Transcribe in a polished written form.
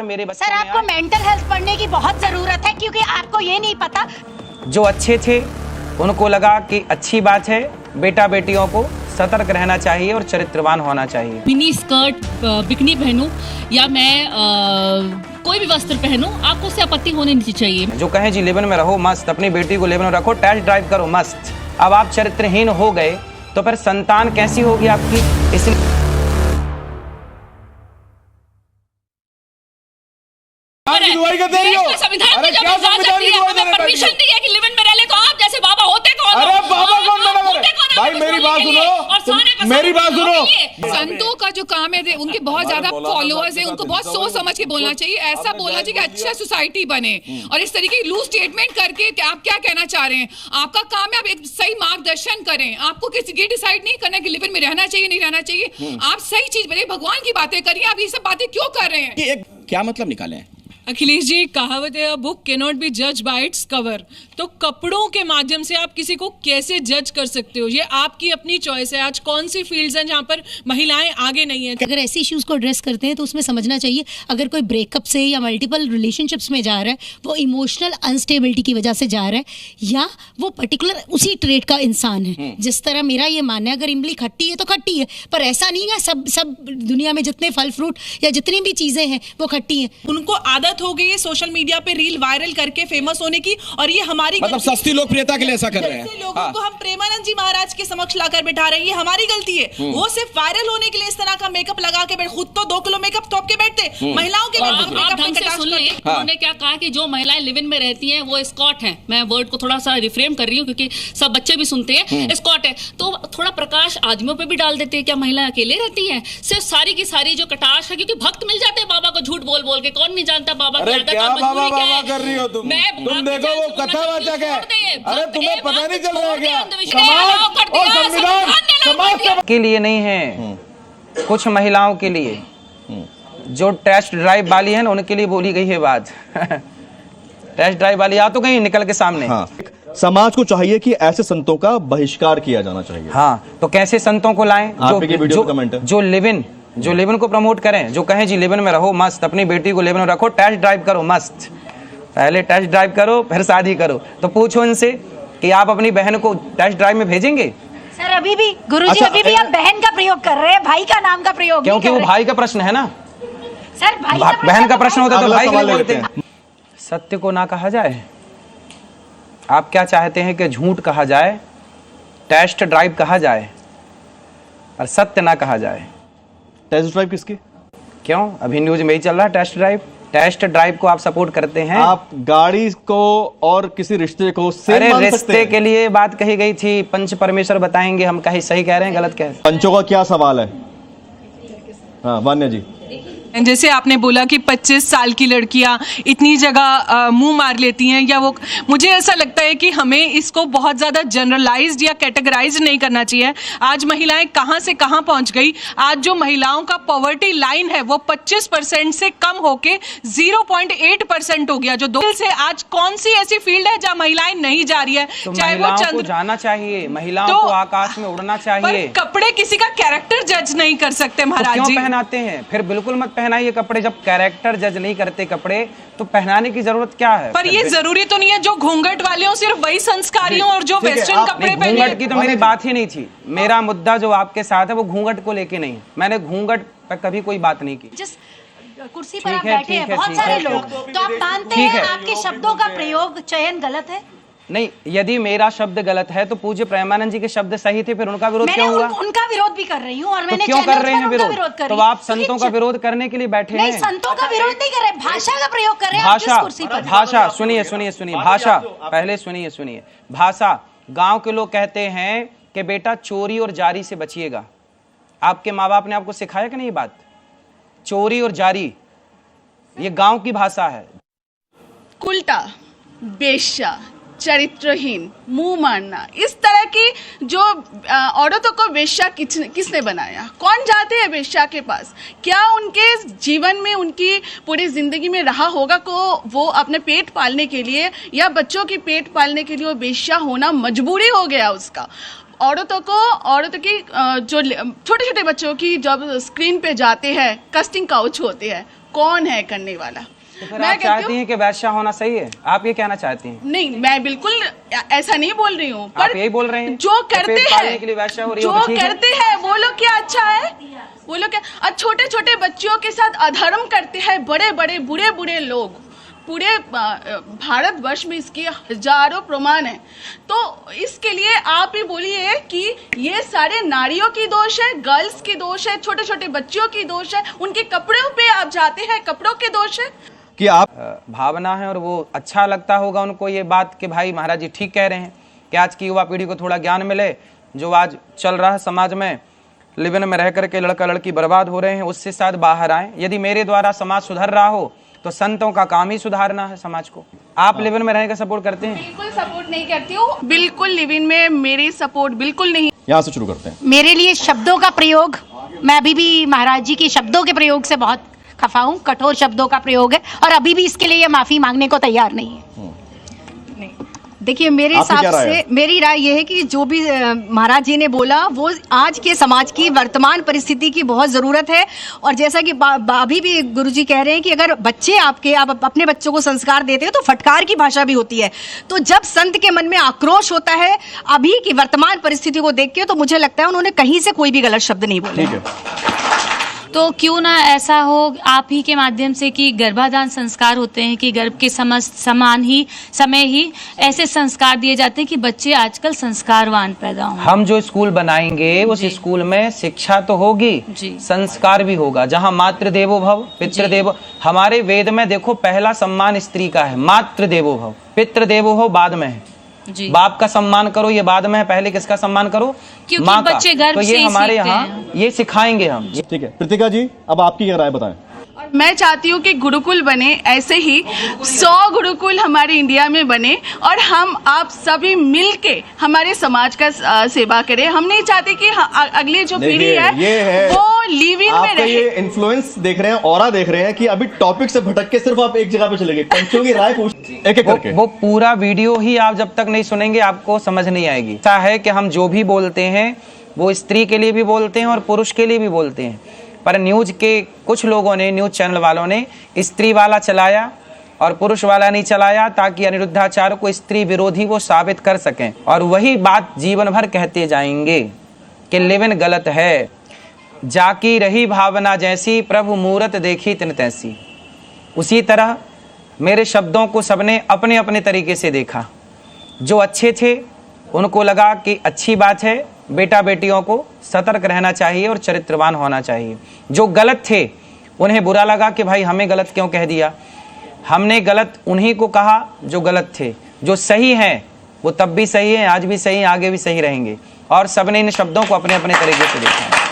मेरे बच्चों सर आपको मेंटल हेल्थ पढ़ने की बहुत जरूरत है, क्योंकि आपको ये नहीं पता। जो अच्छे थे उनको लगा कि अच्छी बात है, बेटा बेटियों को सतर्क रहना चाहिए और चरित्रवान होना चाहिए। मिनी स्कर्ट बिकनी पहनूं या मैं कोई भी वस्त्र पहनूं, आपको उससे आपत्ति होनी नहीं चाहिए। जो कहें जी लेवन में रहो मस्त, अपनी बेटी को लेवन में रखो, टेस्ट ड्राइव करो मस्त। अब आप चरित्रहीन हो गए तो फिर संतान कैसी होगी आपकी? इसलिए संविधान में जब इजाजत दी है, हमें परमिशन दी है कि लिव इन में रह ले, तो आप जैसे बाबा होते कौन हो? अरे बाबा कौन बना? भाई मेरी बात सुनो, मेरी बात सुनो। संतों का जो काम है, उनके बहुत ज्यादा फॉलोअर्स हैं, उनको बहुत सोच समझ के बोलना चाहिए, ऐसा बोलना चाहिए कि अच्छा सोसाइटी बने। और इस तरीके की लूज स्टेटमेंट करके आप क्या कहना चाह रहे हैं? आपका काम है आप एक सही मार्गदर्शन करें। आपको किसी ये डिसाइड नहीं करना कि लिव इन में रहना चाहिए नहीं रहना चाहिए। आप सही चीज बोले, भगवान की बातें करिए। आप ये सब बातें क्यों कर रहे हैं? क्या मतलब निकाले? अखिलेश जी, कहावत है, a book can not be जज बाय इट्स कवर। तो कपड़ों के माध्यम से आप किसी को कैसे जज कर सकते हो? ये आपकी अपनी चॉइस है। आज कौन सी फील्ड्स हैं जहाँ पर महिलाएं आगे नहीं है? अगर ऐसे इश्यूज को एड्रेस करते हैं तो उसमें समझना चाहिए, अगर कोई ब्रेकअप से या मल्टीपल रिलेशनशिप्स में जा रहा है, वो इमोशनल अनस्टेबिलिटी की वजह से जा रहा है, या वो पर्टिकुलर उसी ट्रेड का इंसान है। जिस तरह मेरा ये मानना है, अगर इमली खट्टी है तो खट्टी है, पर ऐसा नहीं है सब दुनिया में जितने फल फ्रूट या जितनी भी चीजें हैं वो खट्टी हैं। उनको आदत हो गई है सोशल मीडिया पे रील वायरल करके फेमस होने की, और ये हमारी मतलब सस्ती लोकप्रियता के लिए ऐसा कर रहे हैं। ऐसे लोगों को हम प्रेमानंद जी महाराज के समक्ष लाकर बिठा रहे हैं, ये हमारी गलती है। वो सिर्फ वायरल होने के लिए इस तरह का मेकअप लगा के खुद तो 2 किलो मेकअप थोप के बैठते, महिलाओं के लिए आप ढंग से सुन लें। उन्होंने क्या कहा कि जो महिलाएं लिव इन में रहती हैं वो स्कॉट हैं। मैं वर्ड को थोड़ा सा रिफ्रेम कर रही हूँ क्योंकि सब बच्चे भी सुनते हैं। स्कॉट है तो थोड़ा प्रकाश आदमियों पे भी डाल देते हैं। क्या महिलाएं अकेले रहती हैं? सिर्फ सारी की सारी जो कटाश है, क्योंकि भक्त मिल जाते हैं बाबा को झूठ बोल बोल के। कौन नहीं जानता बाबा की आदत और मजबूरी क्या है? कर रही हो तुम देखो वो कथावाचक है। अरे तुम्हें पता नहीं चल रहा है क्या? समाज के लिए नहीं है, कुछ महिलाओं के लिए जो टेस्ट ड्राइव वाली है ना, उनके लिए बोली गई है बात। टेस्ट ड्राइव वाली आ तो गई निकल के सामने। हाँ। समाज को चाहिए कि ऐसे संतों का बहिष्कार किया जाना चाहिए। हाँ, तो कैसे संतों को लाएं जो लिव इन को प्रमोट करें, जो कहें जी लिव इन में रहो मस्त, अपनी बेटी को लिव इन में रखो, टेस्ट ड्राइव करो मस्त। पहले टेस्ट ड्राइव करो फिर शादी करो। तो पूछो इनसे कि आप अपनी बहन को टेस्ट ड्राइव में भेजेंगे? सर अभी भी गुरुजी, अभी भी आप बहन का प्रयोग कर रहे हैं, भाई का नाम का प्रयोग नहीं कर रहे। क्योंकि वो भाई का प्रश्न है ना सर। बहन का प्रश्न होता तो भाई के लिए बोलते हैं। सत्य को ना कहा जाए। आप क्या चाहते हैं कि झूठ कहा जाए, टेस्ट ड्राइव कहा जाए और सत्य ना कहा जाए? टेस्ट ड्राइव किसकी? क्यों? अभी न्यूज में ही चल रहा है टेस्ट ड्राइव। टेस्ट ड्राइव को आप सपोर्ट करते हैं? आप गाड़ी को और किसी रिश्ते को सेम अरे मान सकते रिश्ते हैं? के लिए बात कही गई थी, पंच परमेश्वर बताएंगे हम कहीं सही कह रहे हैं गलत कह रहे हैं। पंचों का क्या सवाल है? हाँ वान्या जी, जैसे आपने बोला कि 25 साल की लड़कियां इतनी जगह मुंह मार लेती हैं, या वो, मुझे ऐसा लगता है कि हमें इसको बहुत ज़्यादा जनरलाइज्ड या कैटेगराइज नहीं करना चाहिए। आज महिलाएं कहां से कहां पहुंच गई। आज जो महिलाओं का पॉवर्टी लाइन है वो 25% से कम होके 0.8% हो गया। जो 2 से आज कौन सी ऐसी फील्ड है जहां महिलाएं नहीं जा रही है? तो चाहे वो महिलाओं को जाना चाहिए, महिलाओं को आकाश में उड़ना चाहिए। कपड़े किसी का कैरेक्टर जज नहीं कर सकते महाराज जी। क्यों पहनाते हैं? फिर बिल्कुल मत पहनाइए कपड़े। जब कैरेक्टर जज नहीं करते कपड़े, तो पहनाने की जरूरत क्या है? पर ये जरूरी तो नहीं है जो घूंघट वाले हो सिर्फ वही संस्कारी हो, और जो वेस्टर्न कपड़े पहने। घूंघट की तो मेरी बात ही नहीं थी। मेरा मुद्दा जो आपके साथ है वो घूंघट को लेके नहीं। मैंने घूंघट पर कभी कोई बात नहीं की। जिस कुर्सी पर आप बैठे हैं बहुत सारे लोग, तो आप मानते हैं आपके शब्दों का प्रयोग चयन गलत है? नहीं, यदि मेरा शब्द गलत है तो पूज्य प्रेमानंद जी के शब्द सही थे, फिर उनका विरोध क्यों हुआ? उनका विरोध भी कर रही हूँ, और मैंने क्यों कर रहे हैं विरोध? कर तो आप संतों का विरोध करने के लिए बैठे हैं? संतों का विरोध नहीं कर रहे, भाषा का प्रयोग कर रहे हैं। भाषा सुनिए भाषा पहले सुनिए। भाषा, गांव के लोग कहते हैं कि बेटा चोरी और जारी से बचिएगा। आपके माँ बाप ने आपको सिखाया कि नहीं बात? चोरी और जारी, ये गांव की भाषा है। उल्टा, बेश्या, चरित्रहीन, मुंह मारना, इस तरह की जो औरतों को वेश्या किसने बनाया? कौन जाते हैं वेश्या के पास? क्या उनके जीवन में, उनकी पूरी जिंदगी में रहा होगा को वो अपने पेट पालने के लिए या बच्चों की पेट पालने के लिए वो वेश्या होना मजबूरी हो गया उसका। औरतों की जो छोटे छोटे बच्चों की जब स्क्रीन पे जाते हैं, कास्टिंग काउच होते हैं, कौन है करने वाला? तो फिर आप चाहती हैं कि वैश्या होना सही है? आप ये कहना चाहती हैं? नहीं, मैं बिल्कुल ऐसा नहीं बोल रही हूँ, आप यही बोल रहे हैं जो करते हैं, के लिए वैश्या हो रही जो हो तो ठीक है? करते हैं वो लोग क्या अच्छा है? वो लोग क्या छोटे छोटे बच्चों के साथ अधर्म करते हैं बड़े बड़े बुरे बुरे लोग। पूरे भारतवर्ष में इसकी हजारों प्रमाण है। तो इसके लिए आप ही बोलिए कि ये सारे नारियों की दोष है, गर्ल्स की दोष है, छोटे छोटे बच्चों की दोष है, उनके कपड़ों पे आप जाते हैं, कपड़ों के दोष है कि आप भावना है। और वो अच्छा लगता होगा उनको ये बात कि भाई महाराज जी ठीक कह रहे हैं कि आज की युवा पीढ़ी को थोड़ा ज्ञान मिले। जो आज चल रहा है समाज में, लिव इन में रह करके लड़का लड़की बर्बाद हो रहे हैं, उससे शायद बाहर आए। यदि मेरे द्वारा समाज सुधर रहा हो तो संतों का काम ही सुधारना है समाज को। आप लिव इन में रहने का सपोर्ट करते हैं? बिल्कुल सपोर्ट नहीं करती हूँ, बिल्कुल लिव इन में मेरी सपोर्ट बिल्कुल नहीं। यहाँ से शुरू करते हैं। मेरे लिए शब्दों का प्रयोग, मैं अभी भी महाराज जी के शब्दों के प्रयोग से बहुत खफा हूँ। कठोर शब्दों का प्रयोग है और अभी भी इसके लिए माफी मांगने को तैयार नहीं है। देखिए, मेरे हिसाब से मेरी राय ये है कि जो भी महाराज जी ने बोला वो आज के समाज की वर्तमान परिस्थिति की बहुत ज़रूरत है। और जैसा कि अभी भी गुरुजी कह रहे हैं कि अगर बच्चे आप अपने बच्चों को संस्कार देते हो तो फटकार की भाषा भी होती है। तो जब संत के मन में आक्रोश होता है अभी की वर्तमान परिस्थिति को देख के, तो मुझे लगता है उन्होंने कहीं से कोई भी गलत शब्द नहीं बोले। ठीक है, तो क्यों ना ऐसा हो आप ही के माध्यम से कि गर्भाधान संस्कार होते हैं कि गर्भ के समान ही समय ही ऐसे संस्कार दिए जाते हैं कि बच्चे आजकल संस्कारवान पैदा हों। हम जो स्कूल बनाएंगे उस स्कूल में शिक्षा तो होगी, संस्कार भी होगा। जहाँ मातृ देवो भव पितृ देवो, हमारे वेद में देखो पहला सम्मान स्त्री का है, मातृ देवो भव। पितृ देवो भव बाद में है, बाप का सम्मान करो ये बाद में है, पहले किसका सम्मान करो? माँ का। तो ये हमारे यहाँ ये सिखाएंगे हम। ठीक है प्रीतिका जी, अब आपकी क्या राय बताएं? और मैं चाहती हूँ कि गुरुकुल बने, ऐसे ही 100 गुरुकुल हमारे इंडिया में बने और हम आप सभी मिलके हमारे समाज का सेवा करें। हम नहीं चाहते कि अगली जो पीढ़ी है वो लिव इन में रहे। ये इन्फ्लुएंस देख रहे हैं, ऑरा देख रहे हैं कि अभी टॉपिक से भटक के सिर्फ आप एक जगह पे चले गए। पंचों की राय पूछ एक एक करके। वो पूरा वीडियो ही आप जब तक नहीं सुनेंगे आपको समझ नहीं आएगी। ऐसा है कि हम जो भी बोलते हैं वो स्त्री के लिए भी बोलते हैं और पुरुष के लिए भी बोलते हैं। पर न्यूज के कुछ लोगों ने, न्यूज चैनल वालों ने स्त्री वाला चलाया और पुरुष वाला नहीं चलाया, ताकि अनिरुद्धाचार्य को स्त्री विरोधी वो साबित कर सकें। और वही बात जीवन भर कहते जाएंगे कि लिव इन गलत है। जाकी रही भावना जैसी, प्रभु मूरत देखी तिन तैसी। उसी तरह मेरे शब्दों को सबने अपने अपने तरीके से देखा। जो अच्छे थे उनको लगा कि अच्छी बात है, बेटा बेटियों को सतर्क रहना चाहिए और चरित्रवान होना चाहिए। जो गलत थे उन्हें बुरा लगा कि भाई हमें गलत क्यों कह दिया। हमने गलत उन्हीं को कहा जो गलत थे। जो सही हैं वो तब भी सही हैं, आज भी सही हैं, आगे भी सही रहेंगे। और सबने इन शब्दों को अपने अपने तरीके से देखा।